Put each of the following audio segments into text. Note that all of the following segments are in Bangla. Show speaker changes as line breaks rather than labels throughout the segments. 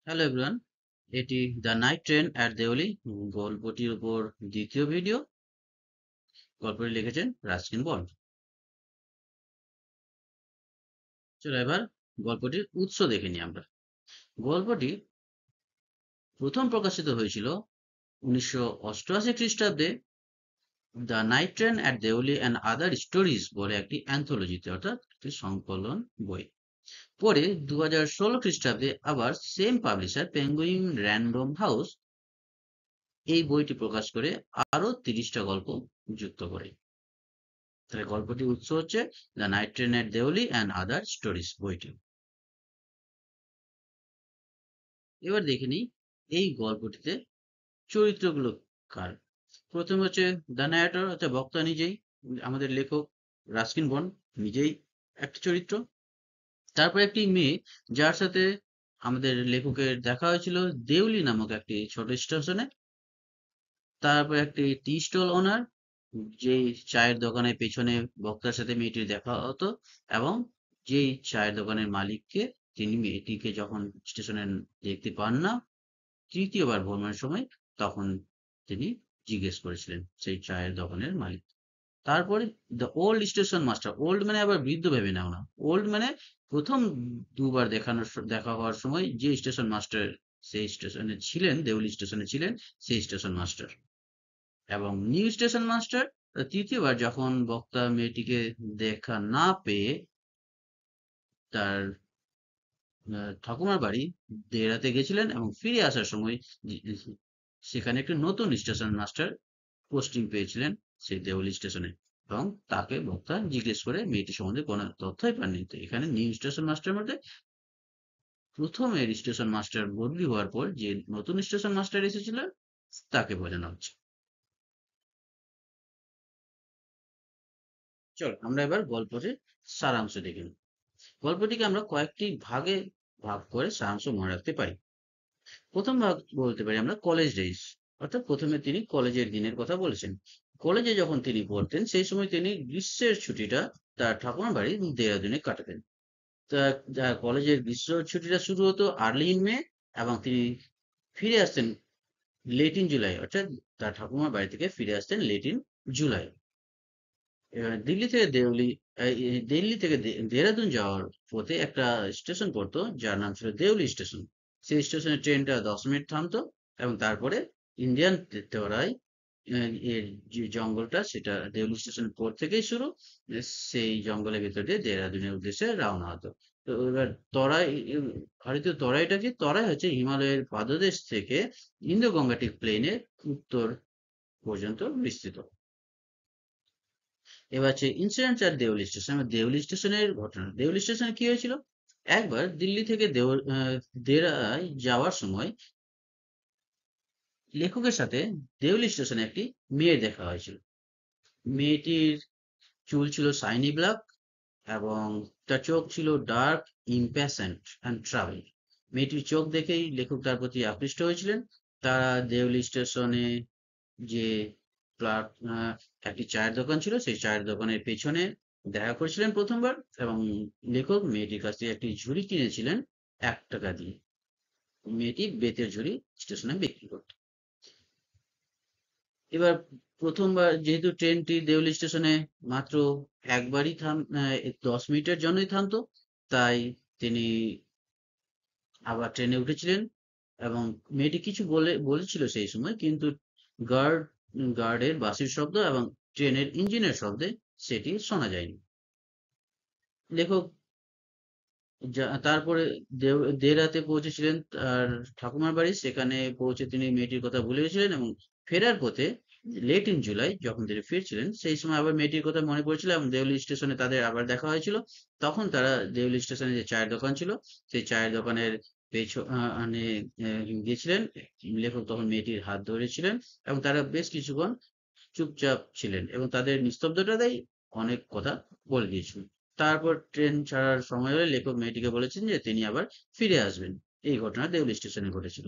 হ্যালো এভরিওয়ান, এটি the night train at Deoli গল্পটির উপর দ্বিতীয় ভিডিও। গল্পটি লিখেছেন রাস্কিন বন্ড। চলো এবার গল্পটির উৎস দেখে নিই আমরা। গল্পটি প্রথম প্রকাশিত হয়েছিল 1988 খ্রিস্টাব্দে the night train at Deoli and other stories বলে একটি অ্যান্থোলজিতে, অর্থাৎ একটি সংকলন বই। পরে 2016 খ্রিস্টাব্দে আবার same publisher penguin random house এই বইটি প্রকাশ করে আরো 30টা গল্প যুক্ত করে। তাহলে গল্পটির উৎস হচ্ছে the night train at Deoli and other stories বইটি। এবার দেখে নিই এই গল্পটিতে চরিত্রগুলো কার। প্রথম হচ্ছে দ্য ন্যারেটর, অর্থাৎ বক্তা নিজেই, আমাদের লেখক রাস্কিন বন্ড নিজেই একটা চরিত্র। তারপর একটি মেয়ে যার সাথে আমাদের লেখকের দেখা হয়েছিল দেউলি নামক একটি ছোট স্টেশনে। তারপর একটি টি স্টল ওনার, যেই চায়ের দোকানের পেছনে বক্তার সাথে মেয়েটির দেখা হতো, এবং যেই চায়ের দোকানের মালিককে তিনি মেয়েটিকে যখন স্টেশনে দেখতে পান না তৃতীয়বার ভ্রমণের সময়, তখন তিনি জিজ্ঞেস করেছিলেন সেই চায়ের দোকানের মালিক। তারপরে the old station master, old মানে আবার বৃদ্ধ ভেবে নাও না, ওল্ড মানে প্রথম দুবার দেখা হওয়ার সময় যে স্টেশন মাস্টার সেই স্টেশনে ছিলেন, দেউলি স্টেশনে ছিলেন, সেই স্টেশন মাস্টার। এবং নিউ স্টেশন মাস্টার তৃতীয়বার যখন বক্তা মেয়েটিকে দেখা না পেয়ে তার ঠাকুমার বাড়ি দেরাতে গেছিলেন এবং ফিরে আসার সময় সেখানে একটি নতুন স্টেশন মাস্টার পোস্টিং পেয়েছিলেন সেই দেওলি স্টেশনে, এবং তাকে বক্তা জিজ্ঞেস করে মেয়েটি সম্বন্ধে কোনো তথ্যই পাননি। তো এখানে নিউ স্টেশন মাস্টার মধ্যে প্রথমের স্টেশন মাস্টার বদলি হওয়ার পর যে নতুন স্টেশন মাস্টার এসেছিল তাকে বোঝানো হচ্ছে। চল আমরা এবার গল্পটির সারাংশ দেখে নিই। গল্পটিকে আমরা কয়েকটি ভাগে ভাগ করে সারাংশ মনে রাখতে পারি। প্রথম ভাগ বলতে পারি আমরা কলেজ ডেজ, অর্থাৎ প্রথমে তিনি কলেজের দিনের কথা বলেছেন। কলেজে যখন তিনি পড়তেন সেই সময় তিনি গ্রীষ্মের ছুটিটা তার ঠাকুমার বাড়ি দেহরাদুনে কাটাতেন। কলেজের গ্রীষ্ম ছুটিটা শুরু হতো আর্লি ইন মে, এবং তিনি ফিরে আসতেন লেট ইন জুলাই, অর্থাৎ তার ঠাকুমার বাড়ি থেকে ফিরে আসতেন লেট ইন জুলাই। এবার দিল্লি থেকে দেহরাদুন যাওয়ার পথে একটা স্টেশন পড়তো যার নাম ছিল দেউলি স্টেশন। সেই স্টেশনে ট্রেনটা 10 মিনিট থামতো, এবং তারপরে ইন্ডিয়ান তেওরাই এর যে জঙ্গলটা সেটা দেউলি স্টেশনের পর থেকেই শুরু। সেই জঙ্গলের ভেতর দিয়ে দেহরাদুনের উদ্দেশ্যে রওনা হতো। তো এবার তরাই, ভারতীয় তরাইটা কি, তরাই হচ্ছে হিমালয়ের পাদদেশ থেকে ইন্দো গঙ্গাটিক প্লেনের উত্তর পর্যন্ত বিস্তৃত। এবার হচ্ছে incident at Deoli station. Deoli স্টেশনের ঘটনা। দেওলি স্টেশনে কি হয়েছিল, একবার দিল্লি থেকে দেরায় যাওয়ার সময় লেখকের সাথে দেওলি স্টেশনে একটি মেয়ের দেখা হয়েছিল। মেয়েটির চুল ছিল শাইনি ব্ল্যাক, এবং তার চোখ ছিল ডার্ক, ইম্প্যাশেন্ট অ্যান্ড ট্রাভেল। মেয়েটির চোখ দেখেই লেখক তার প্রতি আকৃষ্ট হয়েছিলেন। তারা দেওলি স্টেশনে যে প্লাট একটি চায়ের দোকান ছিল, সেই চায়ের দোকানের পেছনে দেখা করেছিলেন প্রথমবার, এবং লেখক মেয়েটির কাছ থেকে একটি ঝুড়ি কিনেছিলেন 1 টাকা দিয়ে। মেয়েটি বেতের ঝুড়ি স্টেশনে বিক্রি করত। এবার প্রথমবার যেহেতু ট্রেনটি দেওলি স্টেশনে মাত্র একবারই 10 মিনিটের জন্যই থামতো, তাই তিনি আবার ট্রেনে উঠেছিলেন, এবং মেয়েটি কিছু বলেছিল সেই সময়, কিন্তু গার্ড গার্ডের বাঁশির শব্দ এবং ট্রেনের ইঞ্জিনের শব্দে সেটি শোনা যায়নি। লেখক তারপরে দেরাতে পৌঁছেছিলেন তার ঠাকুমার বাড়ি। সেখানে পৌঁছে তিনি মেয়েটির কথা ভুলে গেছিলেন, এবং ফেরার পথে লেট ইন জুলাই যখন তিনি ফিরছিলেন সেই সময় আবার মেয়েটির কথা মনে পড়েছিল, এবং দেওলি স্টেশনে তাদের আবার দেখা হয়েছিল। তখন তারা দেওলি স্টেশনে যে চায়ের দোকান ছিল সেই চায়ের দোকানের পেছনে গিয়েছিলেন। লেখক তখন মেয়েটির হাত ধরেছিলেন, এবং তারা বেশ কিছুক্ষণ চুপচাপ ছিলেন, এবং তাদের নিস্তব্ধতাতেই অনেক কথা বলে দিয়েছিলেন। তারপর ট্রেন ছাড়ার সময় হলে লেখক মেয়েটিকে বলেছেন যে তিনি আবার ফিরে আসবেন। এই ঘটনা দেওলি স্টেশনে ঘটেছিল।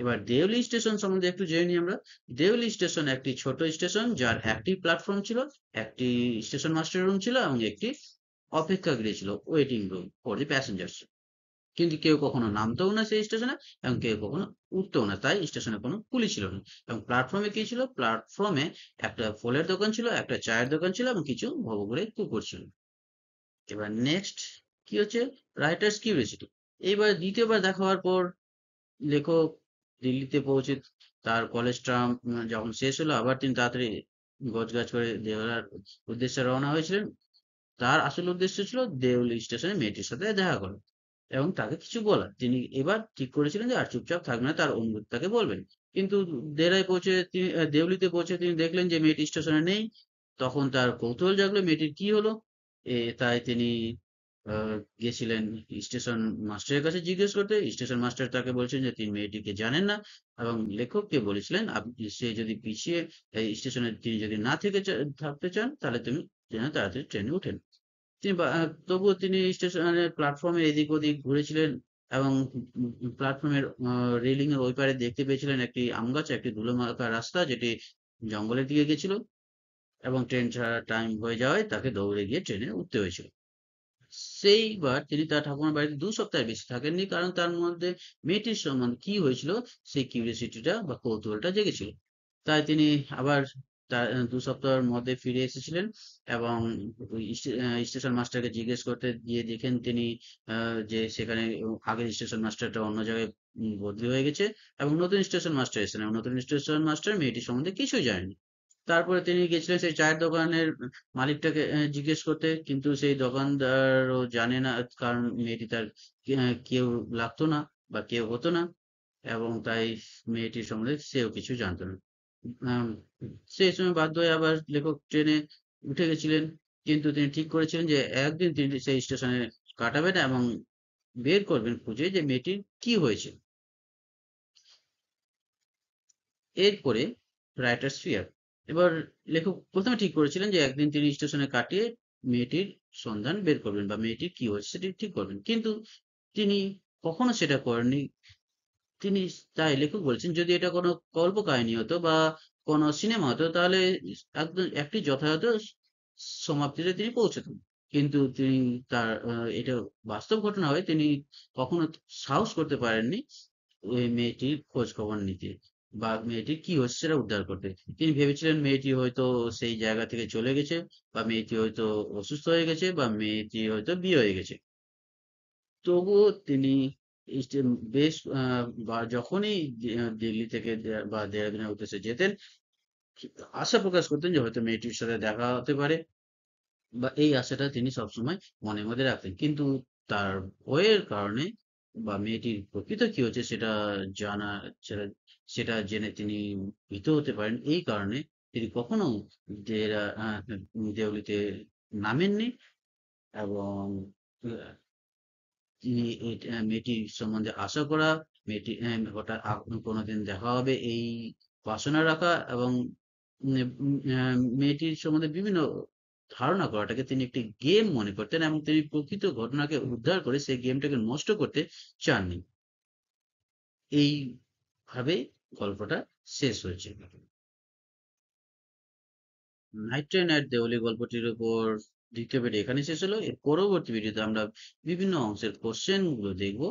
এবার দেওলি স্টেশন সম্বন্ধে একটু জেনে নিই আমরা। দেওলি স্টেশন একটি ছোট স্টেশন যার একটি প্ল্যাটফর্ম ছিল, একটি স্টেশন মাস্টার রুম ছিল, এবং একটি অপেক্ষাগৃহ ছিল, waiting room for the passengers. কিন্তু কেউ কখনো নামতেও না সেই স্টেশনে এবং কেউ কখনো উঠতেও না, তাই স্টেশনে কোনো কুলি ছিল না। এবং প্ল্যাটফর্মে কি ছিল, প্ল্যাটফর্মে একটা ফলের দোকান ছিল, একটা চায়ের দোকান ছিল এবং কিছু ভবঘুরে কুকুর ছিল। এবার নেক্সট কি হচ্ছে, রাইটার্স কিউরিওসিটি। এইবার দ্বিতীয়বার দেখা হওয়ার পর লেখক দিল্লিতে পৌঁছে তার কলেজ টার্ম যখন শেষ হলো, আবার তিনি তাড়াতাড়ি গোছগাছ করে দেওয়ার উদ্দেশ্যে রওনা হয়েছিলেন। তার আসল উদ্দেশ্য ছিল দেউলি স্টেশনে মেয়েটির সাথে দেখা করা এবং তাকে কিছু বলা। তিনি এবার ঠিক করেছিলেন যে আর চুপচাপ থাকবে না, তার অনুভূতি তাকে বলবেন। কিন্তু দেরায় পৌঁছে তিনি দেউলিতে পৌঁছে তিনি দেখলেন যে মেয়েটি স্টেশনে নেই। তখন তার কৌতূহল জাগলো মেয়েটির কি হলো। তাই তিনি গেছিলেন স্টেশন মাস্টারের কাছে জিজ্ঞেস করতে। স্টেশন মাস্টার তাকে বলছেন যে তিনি মেয়েটিকে জানেন না এবং লেখককে বলেছিলেন আপনি সে যদি পিছিয়ে এই স্টেশনে তিনি যদি না থেকে থাকতে চান তাহলে তুমি যেন তাড়াতাড়ি ট্রেনে উঠেন। তিনি তবুও তিনি স্টেশনের প্ল্যাটফর্মে এদিক ওদিক ঘুরেছিলেন এবং প্ল্যাটফর্মের রেলিং এর ওই পারে দেখতে পেয়েছিলেন একটি আম গাছ, একটি ধুলো মাখা রাস্তা যেটি জঙ্গলের দিকে গেছিল এবং ট্রেন ছাড়ার টাইম হয়ে যাওয়ায় তাকে দৌড়ে গিয়ে ট্রেনে উঠতে হয়েছিল। সেইবার তিনি তার ঠাকুমার বাড়িতে ২ সপ্তাহের বেশি থাকেননি, কারণ তার মধ্যে মেয়েটির সম্বন্ধে কি হয়েছিল সেই কিউরিওসিটিটা বা কৌতূহলটা জেগেছিল। তাই তিনি আবার তার ২ সপ্তাহের মধ্যে ফিরে এসেছিলেন এবং ওই স্টেশন মাস্টারকে জিজ্ঞেস করতে গিয়ে দেখেন তিনি যে সেখানে আগের স্টেশন মাস্টারটা অন্য জায়গায় বদলি হয়ে গেছে এবং নতুন স্টেশন মাস্টার এসেছেন এবং নতুন স্টেশন মাস্টার মেয়েটির সম্বন্ধে কিছুই জানেননি। তারপরে তিনি গেছিলেন সেই চায়ের দোকানের মালিকটাকে জিজ্ঞেস করতে, কিন্তু সেই দোকানদারও জানে না, কারণ মেয়েটি তার কেউ লাগতো না বা কেউ হতো না এবং তাই মেয়েটির সম্বন্ধে সেও কিছু জানতো না। আম, সেই সময় বাধ্য হয়ে আবার লেখক ট্রেনে উঠে গেছিলেন, কিন্তু তিনি ঠিক করেছিলেন যে একদিন তিনি সেই স্টেশনে কাটাবেন এবং বের করবেন খুঁজে যে মেয়েটির কি হয়েছে। এরপরে রাইটার্স ফেয়ার। এবার লেখক প্রথমে ঠিক করেছিলেন যে একদিন তিনি স্টেশনে কাটিয়ে মেয়েটির সন্ধান বের করবেন বা মেয়েটির কি হয়েছে সেটি ঠিক করবেন, কিন্তু তিনি কখনো সেটা করেননি। তিনি তাই লেখক বলছেন যদি এটা কোনো কল্প কাহিনী হতো বা কোনো সিনেমা হতো তাহলে একদম একটি যথাযথ সমাপ্তিতে তিনি পৌঁছতেন। কিন্তু তিনি তার এটা বাস্তব ঘটনা হয়, তিনি কখনো সাহস করতে পারেননি ওই মেয়েটির খোঁজ খবর নিতে বা মেয়েটির কি হচ্ছে সেটা উদ্ধার করতে। তিনি ভেবেছিলেন মেয়েটি হয়তো সেই জায়গা থেকে চলে গেছে বা মেয়েটি হয়তো অসুস্থ হয়ে গেছে বা মেয়েটি হয়তো বিয়ে হয়ে গেছে। তবুও তিনি বেশ বা যখনই দিল্লি থেকে বা দেহরাদূনের উদ্দেশ্যে যেতেন আশা প্রকাশ করতেন যে হয়তো মেয়েটির সাথে দেখা হতে পারে বা এই আশাটা তিনি সবসময় মনের মধ্যে রাখতেন। কিন্তু তার ভয়ের কারণে বা মেয়েটির প্রকৃত কি হচ্ছে সেটা জানা সেটা সেটা জেনে তিনি ভীত হতে পারেন। এই কারণে তিনি কখনো দেওলিতে নামেননি এবং তিনি মেয়েটির সম্বন্ধে আশা করা, মেয়েটি হঠাৎ কোনোদিন দেখা হবে এই বাসনা রাখা এবং মেয়েটির সম্বন্ধে বিভিন্ন ধারণা করাটাকে তিনি একটি গেম মনে করতেন এবং তিনি প্রকৃত ঘটনাকে উদ্ধার করে সেই গেমটাকে নষ্ট করতে চাননি। এইভাবে গল্পটা শেষ হয়েছে। নাইট ট্রেন অ্যাট দেওয়ালি গল্পটির উপর দ্বিতীয় ভিডিও এখানে শেষ হলো। এর পরবর্তী ভিডিওতে আমরা বিভিন্ন অংশের কোশ্চেন গুলো দেখবো।